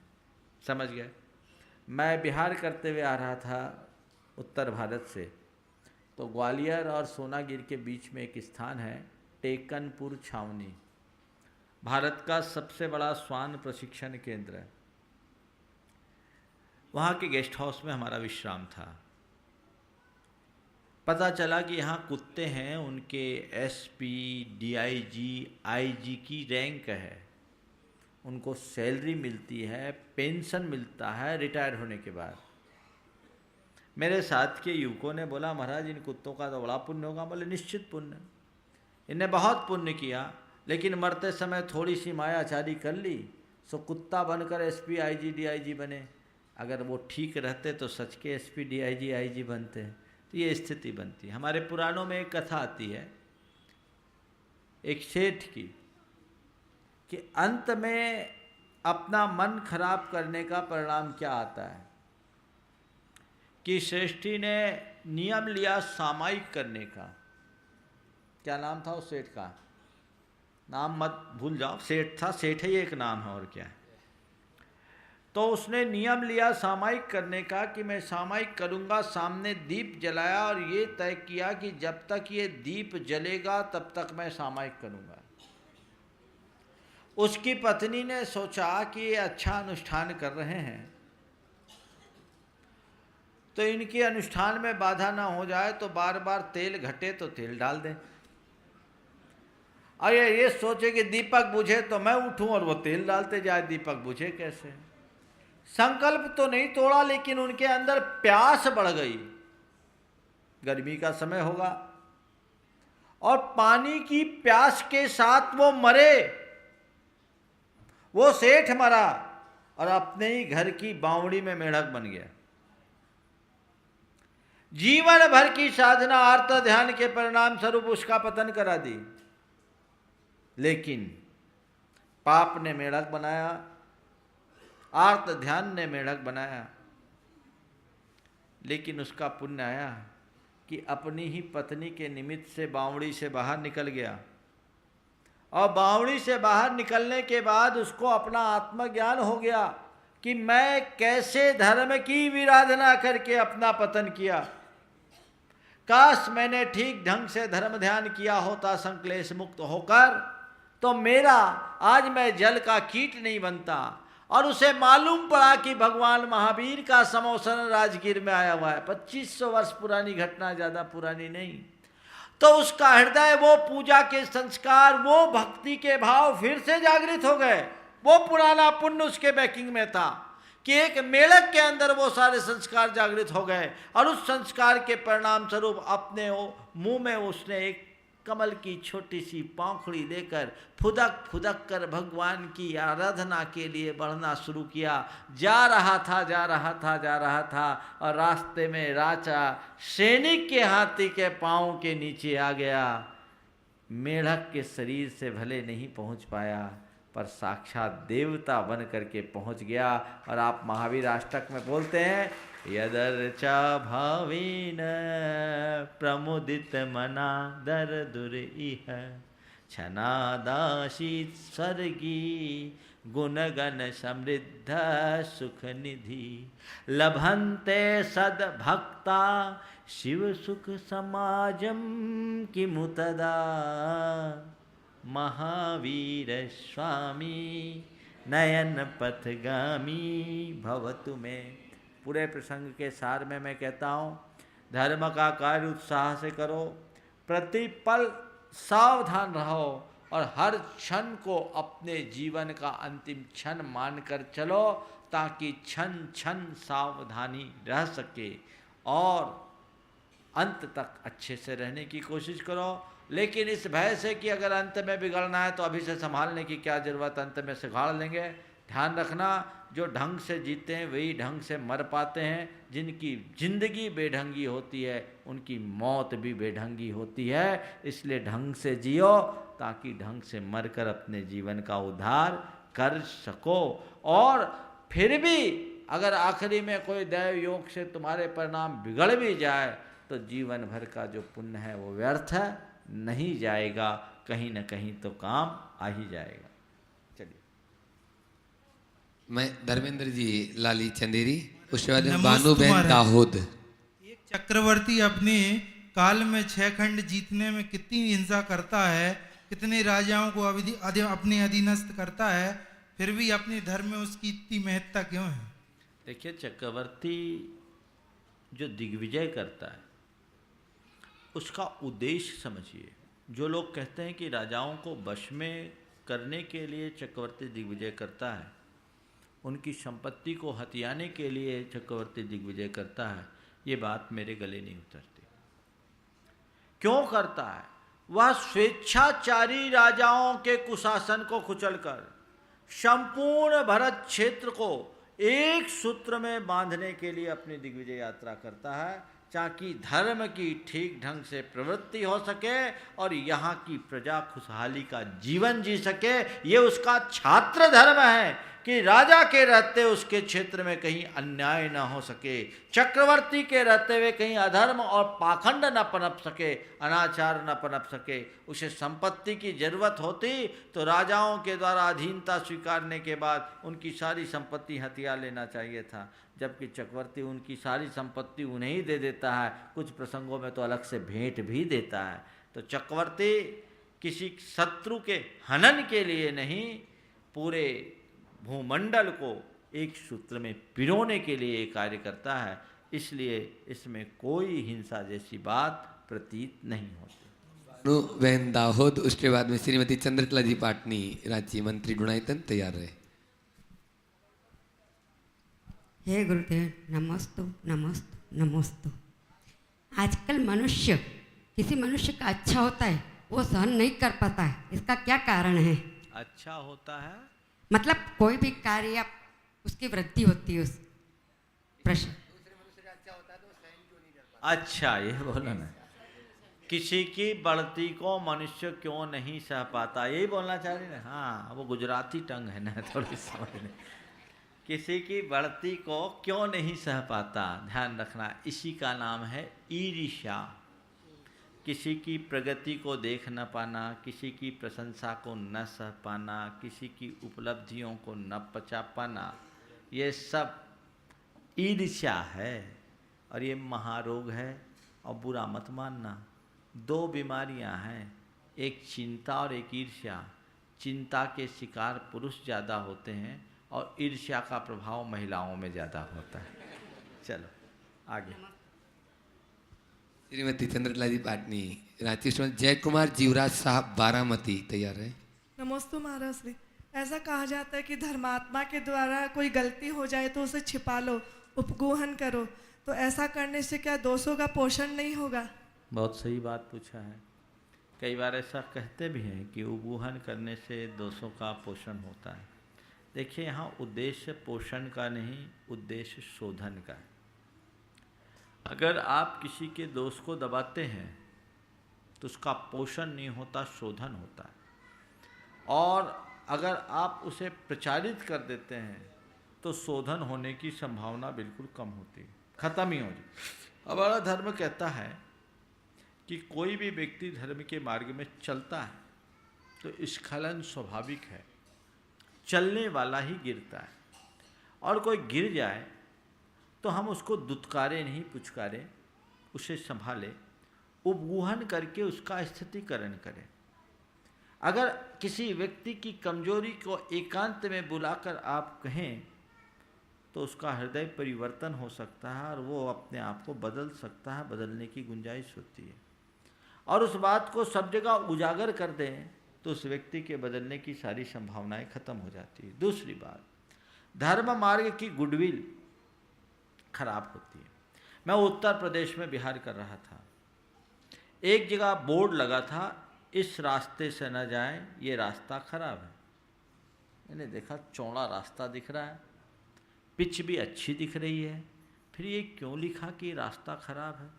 समझ गए? मैं बिहार करते हुए आ रहा था उत्तर भारत से, तो ग्वालियर और सोनागिर के बीच में एक स्थान है टेकनपुर छावनी, भारत का सबसे बड़ा श्वान प्रशिक्षण केंद्र है। वहाँ के गेस्ट हाउस में हमारा विश्राम था। पता चला कि यहाँ कुत्ते हैं, उनके एसपी, डीआईजी, आईजी की रैंक है, उनको सैलरी मिलती है, पेंशन मिलता है रिटायर होने के बाद। मेरे साथ के युवकों ने बोला, महाराज इन कुत्तों का तो बड़ा पुण्य होगा। बोले निश्चित पुण्य, इनने बहुत पुण्य किया लेकिन मरते समय थोड़ी सी मायाचारी कर ली, सो कुत्ता बनकर एसपी, आईजी, डीआईजी बने। अगर वो ठीक रहते तो सच के एसपी, डीआईजी, आईजी बनते हैं। तो ये स्थिति बनती है। हमारे पुराणों में एक कथा आती है एक सेठ की, कि अंत में अपना मन खराब करने का परिणाम क्या आता है। कि श्रेष्ठी ने नियम लिया सामायिक करने का। क्या नाम था उस सेठ का? नाम मत भूल जाओ, सेठ था, सेठ ही एक नाम है और क्या है। तो उसने नियम लिया सामायिक करने का कि मैं सामायिक करूंगा। सामने दीप जलाया और ये तय किया कि जब तक ये दीप जलेगा तब तक मैं सामायिक करूंगा। उसकी पत्नी ने सोचा कि ये अच्छा अनुष्ठान कर रहे हैं तो इनके अनुष्ठान में बाधा ना हो जाए, तो बार बार तेल घटे तो तेल डाल दें। और ये सोचे कि दीपक बुझे तो मैं उठूं और वो तेल डालते जाए, दीपक बुझे कैसे। संकल्प तो नहीं तोड़ा लेकिन उनके अंदर प्यास बढ़ गई। गर्मी का समय होगा और पानी की प्यास के साथ वो मरे। वो सेठ मरा और अपने ही घर की बावड़ी में मेढक बन गया। जीवन भर की साधना आर्त ध्यान के परिणाम स्वरूप उसका पतन करा दी। लेकिन पाप ने मेढक बनाया, आर्त ध्यान ने मेढक बनाया, लेकिन उसका पुण्य आया कि अपनी ही पत्नी के निमित्त से बावड़ी से बाहर निकल गया, और बावड़ी से बाहर निकलने के बाद उसको अपना आत्मज्ञान हो गया कि मैं कैसे धर्म की विराधना करके अपना पतन किया। काश मैंने ठीक ढंग से धर्म ध्यान किया होता संक्लेश मुक्त होकर, तो मेरा आज मैं जल का कीट नहीं बनता। और उसे मालूम पड़ा कि भगवान महावीर का समोसन राजगीर में आया हुआ है। 2500 वर्ष पुरानी घटना, ज़्यादा पुरानी नहीं। तो उसका हृदय, वो पूजा के संस्कार, वो भक्ति के भाव फिर से जागृत हो गए। वो पुराना पुण्य उसके बैकिंग में था कि एक मेढक के अंदर वो सारे संस्कार जागृत हो गए, और उस संस्कार के परिणाम स्वरूप अपने मुंह में उसने एक कमल की छोटी सी पाँखड़ी देकर फुदक फुदक कर भगवान की आराधना के लिए बढ़ना शुरू किया। जा रहा था, और रास्ते में राजा सैनिक के हाथी के पाँव के नीचे आ गया। मेढक के शरीर से भले नहीं पहुंच पाया, पर साक्षात देवता बन करके पहुंच गया। और आप महावीर अष्टक में बोलते हैं, यदर्चा भावेन प्रमुदित मना दर दुरिह छनादाशित स्वर्गी गुणगण समृद्ध सुख निधि लभन्ते सद्भक्ता शिव सुख समाजम किमुतदा महावीर स्वामी नयन पथगामी भवतु में। पूरे प्रसंग के सार में मैं कहता हूँ, धर्म का कार्य उत्साह से करो, प्रतिपल सावधान रहो, और हर क्षण को अपने जीवन का अंतिम क्षण मानकर चलो, ताकि क्षण क्षण सावधानी रह सके, और अंत तक अच्छे से रहने की कोशिश करो। लेकिन इस भय से कि अगर अंत में बिगड़ना है तो अभी से संभालने की क्या ज़रूरत, अंत में से गाड़ लेंगे। ध्यान रखना, जो ढंग से जीते हैं वही ढंग से मर पाते हैं। जिनकी जिंदगी बेढंगी होती है उनकी मौत भी बेढंगी होती है। इसलिए ढंग से जियो, ताकि ढंग से मरकर अपने जीवन का उद्धार कर सको। और फिर भी अगर आखिरी में कोई दैव योग से तुम्हारे परिणाम बिगड़ भी जाए, तो जीवन भर का जो पुण्य है वो व्यर्थ है, नहीं जाएगा, कहीं न कहीं तो काम आ ही जाएगा। चलिए, मैं धर्मेंद्र जी लाली चंदेरी, उसके बाद बानूबेन दाहोद। एक चक्रवर्ती अपने काल में 6 खंड जीतने में कितनी हिंसा करता है, कितने राजाओं को अपने अधीनस्थ करता है, फिर भी अपने धर्म में उसकी इतनी महत्ता क्यों है? देखिए, चक्रवर्ती जो दिग्विजय करता है उसका उद्देश्य समझिए। जो लोग कहते हैं कि राजाओं को वश में करने के लिए चक्रवर्ती दिग्विजय करता है, उनकी संपत्ति को हथियाने के लिए चक्रवर्ती दिग्विजय करता है, ये बात मेरे गले नहीं उतरती। क्यों करता है? वह स्वेच्छाचारी राजाओं के कुशासन को कुचलकर संपूर्ण भरत क्षेत्र को एक सूत्र में बांधने के लिए अपनी दिग्विजय यात्रा करता है, ताकि धर्म की ठीक ढंग से प्रवृत्ति हो सके और यहाँ की प्रजा खुशहाली का जीवन जी सके। ये उसका छात्र धर्म है कि राजा के रहते उसके क्षेत्र में कहीं अन्याय न हो सके, चक्रवर्ती के रहते हुए कहीं अधर्म और पाखंड न पनप सके, अनाचार न पनप सके। उसे संपत्ति की जरूरत होती तो राजाओं के द्वारा अधीनता स्वीकारने के बाद उनकी सारी संपत्ति हथिया लेना चाहिए था, जबकि चक्रवर्ती उनकी सारी संपत्ति उन्हें ही दे देता है, कुछ प्रसंगों में तो अलग से भेंट भी देता है। तो चक्रवर्ती किसी शत्रु के हनन के लिए नहीं, पूरे भूमंडल को एक सूत्र में पिरोने के लिए कार्य करता है। इसलिए इसमें कोई हिंसा जैसी बात प्रतीत नहीं होती। बानूबेन दाहोद, उसके बाद में श्रीमती चंद्रकला जी पाटनी, राज्य मंत्री गुणायतन, तैयार रहे। हे गुरुदेव, नमस्तु नमस्तु नमस्तु। आजकल मनुष्य, किसी मनुष्य का अच्छा होता है वो सहन नहीं कर पाता है, इसका क्या कारण है? अच्छा होता है मतलब कोई भी कार्य उसकी वृद्धि होती है उस प्रश्न। अच्छा ये बोलो ना, किसी की बढ़ती को मनुष्य क्यों नहीं सह पाता, यही बोलना चाह रही ना। हाँ वो गुजराती टंग है ना, थोड़ी समझने। किसी की बढ़ती को क्यों नहीं सह पाता, ध्यान रखना, इसी का नाम है ईर्ष्या। किसी की प्रगति को देख न पाना, किसी की प्रशंसा को न सह पाना, किसी की उपलब्धियों को न पचा पाना, ये सब ईर्ष्या है और ये महारोग है। और बुरा मत मानना, दो बीमारियां हैं, एक चिंता और एक ईर्ष्या। चिंता के शिकार पुरुष ज़्यादा होते हैं और ईर्ष्या का प्रभाव महिलाओं में ज़्यादा होता है। चलो आगे। श्रीमती चंद्रकला जी पाटनी, रांची जय कुमार जीवराज साहब बारामती तैयार है। नमस्ते महाराज श्री। ऐसा कहा जाता है कि धर्मात्मा के द्वारा कोई गलती हो जाए तो उसे छिपा लो, उपगोहन करो, तो ऐसा करने से क्या दोषों का पोषण नहीं होगा? बहुत सही बात पूछा है। कई बार ऐसा कहते भी हैं कि उपगोहन करने से दोषों का पोषण होता है। देखिए यहाँ उद्देश्य पोषण का नहीं, उद्देश्य शोधन का है। अगर आप किसी के दोष को दबाते हैं तो उसका पोषण नहीं होता, शोधन होता है। और अगर आप उसे प्रचारित कर देते हैं तो शोधन होने की संभावना बिल्कुल कम होती है, खत्म ही हो जाती। हमारा धर्म कहता है कि कोई भी व्यक्ति धर्म के मार्ग में चलता है तो स्खलन स्वाभाविक है, चलने वाला ही गिरता है। और कोई गिर जाए तो हम उसको दुत्कारे नहीं, पुचकारे, उसे संभाले, उपगोहन करके उसका स्थितिकरण करें। अगर किसी व्यक्ति की कमजोरी को एकांत में बुलाकर आप कहें तो उसका हृदय परिवर्तन हो सकता है और वो अपने आप को बदल सकता है, बदलने की गुंजाइश होती है। और उस बात को सब जगह उजागर कर दें तो उस व्यक्ति के बदलने की सारी संभावनाएं खत्म हो जाती है। दूसरी बात, धर्म मार्ग की गुडविल खराब होती है। मैं उत्तर प्रदेश में बिहार कर रहा था, एक जगह बोर्ड लगा था, इस रास्ते से न जाएं, ये रास्ता खराब है। मैंने देखा चौड़ा रास्ता दिख रहा है, पिच भी अच्छी दिख रही है, फिर ये क्यों लिखा कि रास्ता खराब है?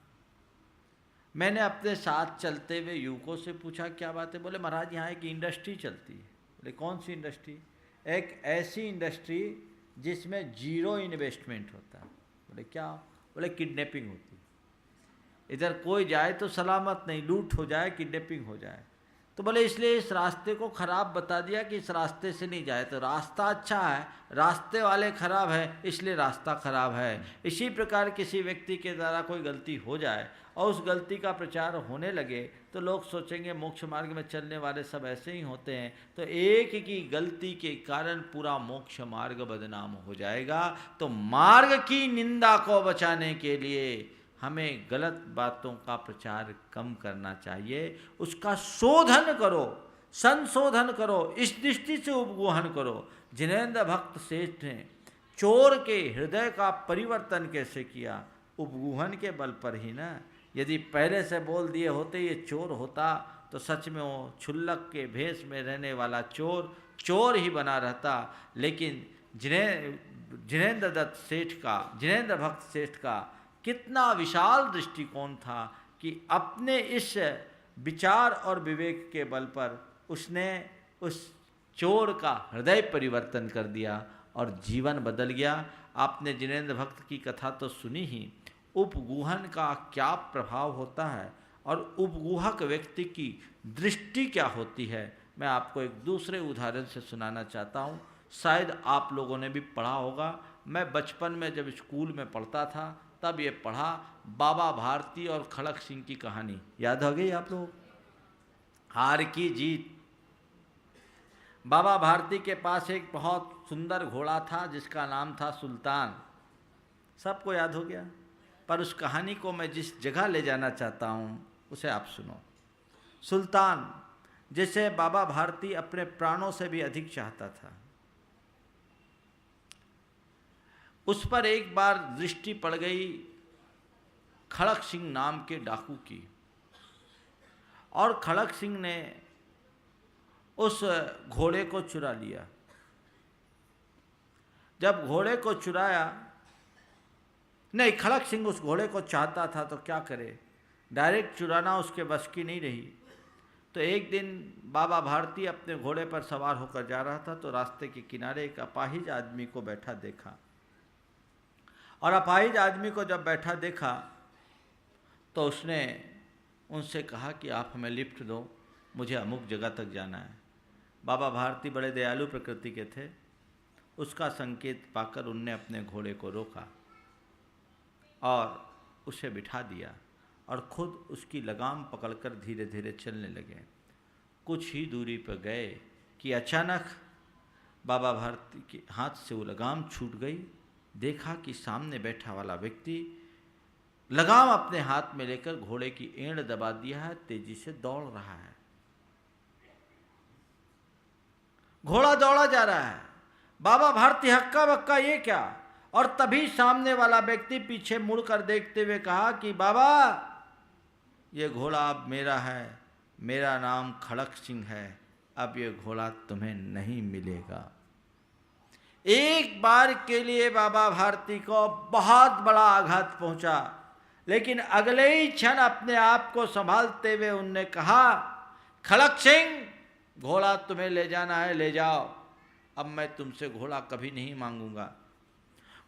मैंने अपने साथ चलते हुए युवकों से पूछा क्या बात है? बोले महाराज यहाँ एक इंडस्ट्री चलती है। बोले कौन सी इंडस्ट्री? एक ऐसी इंडस्ट्री जिसमें जीरो इन्वेस्टमेंट होता है। बोले क्या? बोले किडनैपिंग होती है। इधर कोई जाए तो सलामत नहीं, लूट हो जाए, किडनैपिंग हो जाए। तो बोले इसलिए इस रास्ते को खराब बता दिया कि इस रास्ते से नहीं जाए। तो रास्ता अच्छा है, रास्ते वाले खराब है, इसलिए रास्ता खराब है। इसी प्रकार किसी व्यक्ति के द्वारा कोई गलती हो जाए और उस गलती का प्रचार होने लगे तो लोग सोचेंगे मोक्ष मार्ग में चलने वाले सब ऐसे ही होते हैं, तो एक की गलती के कारण पूरा मोक्ष मार्ग बदनाम हो जाएगा। तो मार्ग की निंदा को बचाने के लिए हमें गलत बातों का प्रचार कम करना चाहिए, उसका शोधन करो, संशोधन करो, इस दृष्टि से उपगोहन करो। जिनेंद्र भक्त सेठ ने चोर के हृदय का परिवर्तन कैसे किया? उपगोहन के बल पर ही ना। यदि पहले से बोल दिए होते ये चोर होता तो सच में वो क्षुल्लक के भेष में रहने वाला चोर चोर ही बना रहता। लेकिन जिनेंद्र भक्त सेठ का कितना विशाल दृष्टिकोण था कि अपने इस विचार और विवेक के बल पर उसने उस चोर का हृदय परिवर्तन कर दिया और जीवन बदल गया। आपने जिनेंद्र भक्त की कथा तो सुनी ही, उपगोहन का क्या प्रभाव होता है और उपगोहक व्यक्ति की दृष्टि क्या होती है। मैं आपको एक दूसरे उदाहरण से सुनाना चाहता हूँ, शायद आप लोगों ने भी पढ़ा होगा। मैं बचपन में जब स्कूल में पढ़ता था तब ये पढ़ा, बाबा भारती और खड़क सिंह की कहानी याद हो गई आप लोग? हार की जीत। बाबा भारती के पास एक बहुत सुंदर घोड़ा था जिसका नाम था सुल्तान, सबको याद हो गया। पर उस कहानी को मैं जिस जगह ले जाना चाहता हूँ उसे आप सुनो। सुल्तान जैसे बाबा भारती अपने प्राणों से भी अधिक चाहता था, उस पर एक बार दृष्टि पड़ गई खड़क सिंह नाम के डाकू की, और खड़क सिंह ने उस घोड़े को चुरा लिया। जब घोड़े को चुराया, नहीं, खड़क सिंह उस घोड़े को चाहता था तो क्या करे, डायरेक्ट चुराना उसके बस की नहीं रही। तो एक दिन बाबा भारती अपने घोड़े पर सवार होकर जा रहा था तो रास्ते के किनारे एक अपाहिज आदमी को बैठा देखा, और अपाहिज आदमी को जब बैठा देखा तो उसने उनसे कहा कि आप हमें लिफ्ट दो, मुझे अमुक जगह तक जाना है। बाबा भारती बड़े दयालु प्रकृति के थे, उसका संकेत पाकर उनने अपने घोड़े को रोका और उसे बिठा दिया और खुद उसकी लगाम पकड़कर धीरे धीरे चलने लगे। कुछ ही दूरी पर गए कि अचानक बाबा भारती के हाथ से वो लगाम छूट गई। देखा कि सामने बैठा वाला व्यक्ति लगाम अपने हाथ में लेकर घोड़े की एंड दबा दिया है, तेजी से दौड़ रहा है। घोड़ा दौड़ा जा रहा है। बाबा भारती हक्का बक्का, ये क्या? और तभी सामने वाला व्यक्ति पीछे मुड़कर देखते हुए कहा कि बाबा, ये घोड़ा अब मेरा है, मेरा नाम खड़क सिंह है, अब ये घोड़ा तुम्हें नहीं मिलेगा। एक बार के लिए बाबा भारती को बहुत बड़ा आघात पहुंचा, लेकिन अगले ही क्षण अपने आप को संभालते हुए उनने कहा, खड़क सिंह, घोड़ा तुम्हें ले जाना है, ले जाओ, अब मैं तुमसे घोड़ा कभी नहीं मांगूंगा।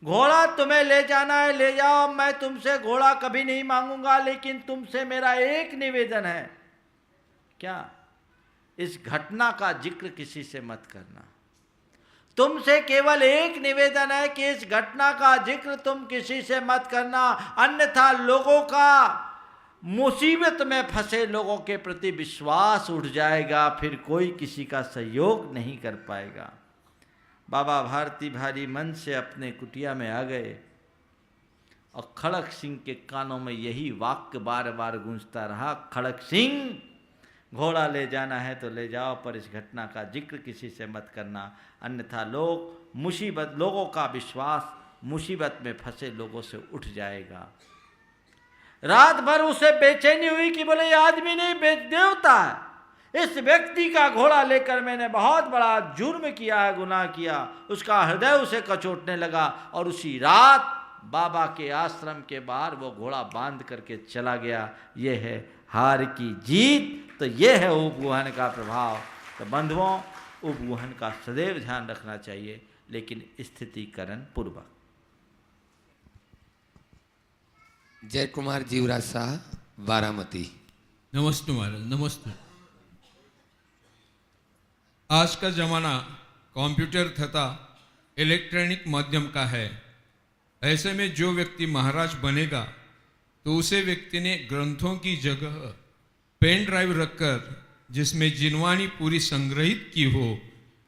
घोड़ा तुम्हें ले जाना है, ले जाओ, मैं तुमसे घोड़ा कभी नहीं मांगूंगा, लेकिन तुमसे मेरा एक निवेदन है। क्या? इस घटना का जिक्र किसी से मत करना। तुमसे केवल एक निवेदन है कि इस घटना का जिक्र तुम किसी से मत करना, अन्यथा लोगों का, मुसीबत में फंसे लोगों के प्रति विश्वास उठ जाएगा, फिर कोई किसी का सहयोग नहीं कर पाएगा। बाबा भारती भारी मन से अपने कुटिया में आ गए और खड़क सिंह के कानों में यही वाक्य बार बार गूंजता रहा, खड़क सिंह, घोड़ा ले जाना है तो ले जाओ, पर इस घटना का जिक्र किसी से मत करना, अन्यथा लोगों का विश्वास मुसीबत में फंसे लोगों से उठ जाएगा। रात भर उसे बेचैनी हुई कि बोले, ये आदमी नहीं, देवता है। इस व्यक्ति का घोड़ा लेकर मैंने बहुत बड़ा जुर्म किया है, गुनाह किया। उसका हृदय उसे कचोटने लगा और उसी रात बाबा के आश्रम के बाहर वो घोड़ा बांध करके चला गया। ये है हार की जीत, तो ये है उपगुहन का प्रभाव। तो बंधुओं, उपगुहन का सदैव ध्यान रखना चाहिए, लेकिन स्थितिकरण पूर्वक। जय कुमार जीवराज शाह, बारामती। नमस्ते महाराज, नमस्ते। आज का जमाना कंप्यूटर तथा इलेक्ट्रॉनिक माध्यम का है। ऐसे में जो व्यक्ति महाराज बनेगा तो उसे व्यक्ति ने ग्रंथों की जगह पेन ड्राइव रखकर जिसमें जिनवानी पूरी संग्रहित की हो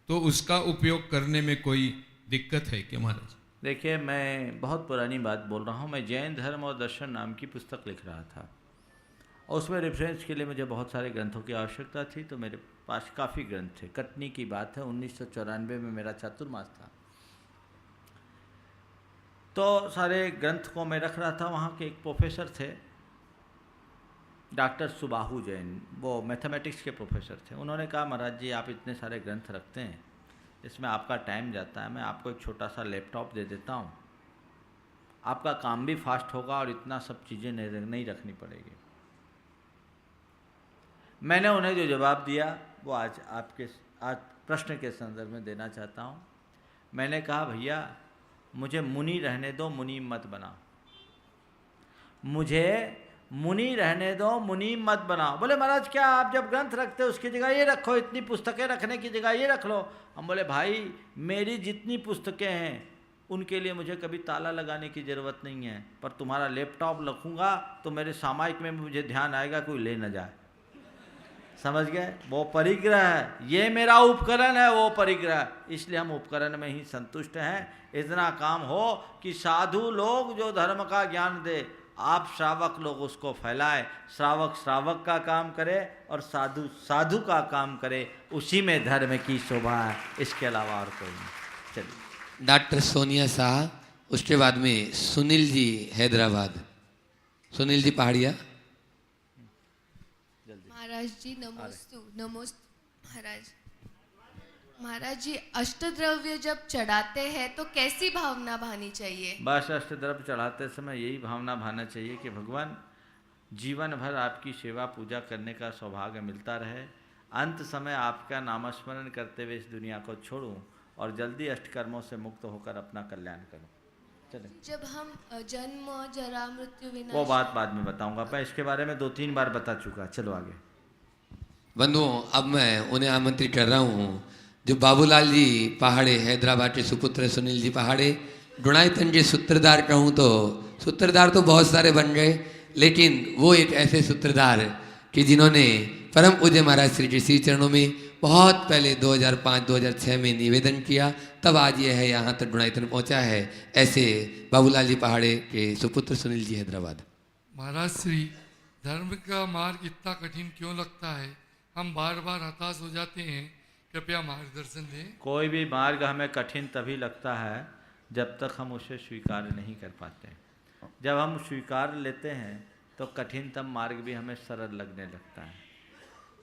तो उसका उपयोग करने में कोई दिक्कत है क्या महाराज? देखिए, मैं बहुत पुरानी बात बोल रहा हूँ। मैं जैन धर्म और दर्शन नाम की पुस्तक लिख रहा था और उसमें रेफरेंस के लिए मुझे बहुत सारे ग्रंथों की आवश्यकता थी, तो मेरे पास काफ़ी ग्रंथ थे। कटनी की बात है, 1994 में मेरा चातुर्मास था, तो सारे ग्रंथ को मैं रख रहा था। वहाँ के एक प्रोफेसर थे, डॉक्टर सुबाहु जैन, वो मैथमेटिक्स के प्रोफेसर थे। उन्होंने कहा, महाराज जी, आप इतने सारे ग्रंथ रखते हैं, इसमें आपका टाइम जाता है, मैं आपको एक छोटा सा लैपटॉप दे देता हूँ, आपका काम भी फास्ट होगा और इतना सब चीज़ें नहीं रखनी पड़ेगी। मैंने उन्हें जो जवाब दिया वो आज प्रश्न के संदर्भ में देना चाहता हूँ। मैंने कहा, भैया मुझे मुनि रहने दो, मुनि मत बनाओ, मुझे मुनि रहने दो, मुनि मत बनाओ। बोले, महाराज क्या आप जब ग्रंथ रखते हो उसकी जगह ये रखो, इतनी पुस्तकें रखने की जगह ये रख लो। हम बोले, भाई मेरी जितनी पुस्तकें हैं उनके लिए मुझे कभी ताला लगाने की ज़रूरत नहीं है, पर तुम्हारा लैपटॉप रखूँगा तो मेरे सामायिक में मुझे ध्यान आएगा कोई ले न जाए। समझ गए? वो परिग्रह है, ये मेरा उपकरण है, वो परिग्रह है, इसलिए हम उपकरण में ही संतुष्ट हैं। इतना काम हो कि साधु लोग जो धर्म का ज्ञान दे, आप श्रावक लोग उसको फैलाएं। श्रावक श्रावक का काम करे और साधु साधु का काम करे, उसी में धर्म की शोभा है, इसके अलावा और कोई नहीं। चलिए, डॉक्टर सोनिया शाह, उसके बाद में सुनील जी हैदराबाद। सुनील जी पहाड़िया। महाराज जी नमोस्तु। नमोस्तु महाराज। महाराज जी, अष्टद्रव्य जब चढ़ाते हैं तो कैसी भावना भानी चाहिए? बस अष्टद्रव्य चढ़ाते समय यही भावना भाना चाहिए कि भगवान जीवन भर आपकी सेवा पूजा करने का सौभाग्य मिलता रहे, अंत समय आपका नामस्मरण करते हुए इस दुनिया को छोड़ूं और जल्दी अष्टकर्मों से मुक्त होकर अपना कल्याण करूं। चले, जब हम जन्म जरा मृत्यु विनाश, वो बात बाद में बताऊंगा, मैं इसके बारे में 2-3 बार बता चुका। चलो आगे। बंधुओं, अब मैं उन्हें आमंत्रित कर रहा हूँ जो बाबूलाल जी पहाड़े, हैदराबाद के सुपुत्र सुनील जी पहाड़े, डुणाइतन जी सूत्रधार कहूँ तो सूत्रधार तो बहुत सारे बन गए, लेकिन वो एक ऐसे सूत्रधार कि जिन्होंने परम पूज्य महाराज श्री जी श्री चरणों में बहुत पहले 2005-2006 में निवेदन किया, तब आज ये है यहाँ तक डुणाइतन पहुँचा है। ऐसे बाबूलाल जी पहाड़े के सुपुत्र सुनील जी, हैदराबाद। महाराज श्री, धर्म का मार्ग इतना कठिन क्यों लगता है? हम बार बार हताश हो जाते हैं, कृपया मार्गदर्शन दें। कोई भी मार्ग हमें कठिन तभी लगता है जब तक हम उसे स्वीकार नहीं कर पाते। जब हम स्वीकार लेते हैं तो कठिनतम मार्ग भी हमें सरल लगने लगता है।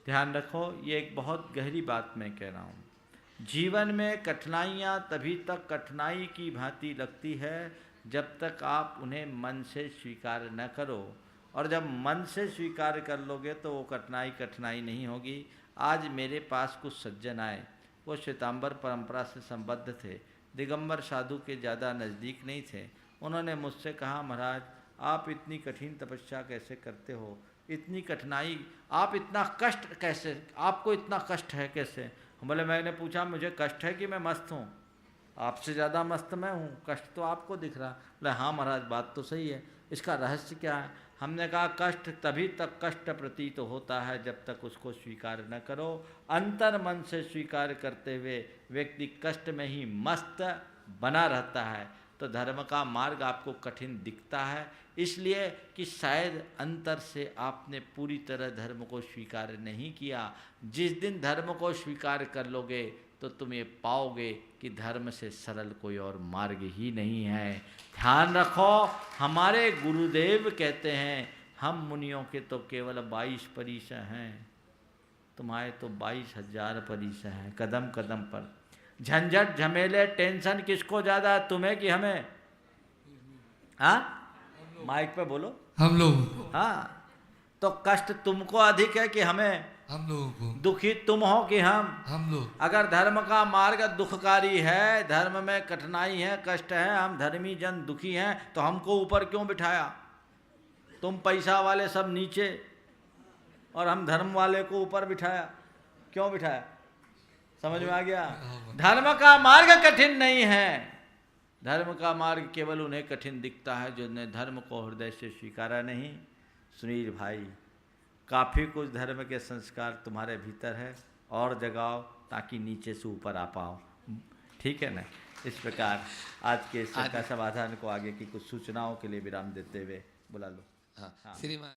ध्यान रखो, ये एक बहुत गहरी बात मैं कह रहा हूँ। जीवन में कठिनाइयाँ तभी तक कठिनाई की भांति लगती है जब तक आप उन्हें मन से स्वीकार न करो, और जब मन से स्वीकार कर लोगे तो वो कठिनाई नहीं होगी। आज मेरे पास कुछ सज्जन आए, वो श्वेतांबर परंपरा से संबद्ध थे, दिगंबर साधु के ज़्यादा नज़दीक नहीं थे। उन्होंने मुझसे कहा, महाराज आप इतनी कठिन तपस्या कैसे करते हो, इतनी कठिनाई, आप इतना कष्ट कैसे, आपको इतना कष्ट है कैसे? बोले, मैंने पूछा मुझे कष्ट है कि मैं मस्त हूँ? आपसे ज़्यादा मस्त मैं हूँ, कष्ट तो आपको दिख रहा। बोले हाँ महाराज, बात तो सही है, इसका रहस्य क्या है? हमने कहा, कष्ट तभी तक कष्ट प्रतीत होता है जब तक उसको स्वीकार न करो। अंतर मन से स्वीकार करते हुए व्यक्ति कष्ट में ही मस्त बना रहता है। तो धर्म का मार्ग आपको कठिन दिखता है इसलिए कि शायद अंतर से आपने पूरी तरह धर्म को स्वीकार नहीं किया। जिस दिन धर्म को स्वीकार कर लोगे तो तुम ये पाओगे कि धर्म से सरल कोई और मार्ग ही नहीं है। ध्यान रखो, हमारे गुरुदेव कहते हैं, हम मुनियों के तो केवल 22 परिस हैं, तुम्हारे तो 22,000 परिस हैं। कदम कदम पर झंझट झमेले टेंशन किसको ज़्यादा, तुम्हें कि हमें? हाँ, माइक पे बोलो। हम लोग। हाँ, तो कष्ट तुमको अधिक है कि हमें? हम लोगों को। दुखी तुम हो कि हम लोग। अगर धर्म का मार्ग दुखकारी है, धर्म में कठिनाई है, कष्ट है, हम धर्मी जन दुखी हैं, तो हमको ऊपर क्यों बिठाया? तुम पैसा वाले सब नीचे और हम धर्म वाले को ऊपर बिठाया, क्यों बिठाया? समझ में आ गया? धर्म का मार्ग कठिन नहीं है, धर्म का मार्ग केवल उन्हें कठिन दिखता है जिन्होंने धर्म को हृदय से स्वीकारा नहीं। सुनील भाई, काफ़ी कुछ धर्म के संस्कार तुम्हारे भीतर है, और जगाओ ताकि नीचे से ऊपर आ पाओ। ठीक है ना? इस प्रकार आज के इसका समाधान को आगे की कुछ सूचनाओं के लिए विराम देते हुए बुला लो। हाँ, श्रीमान।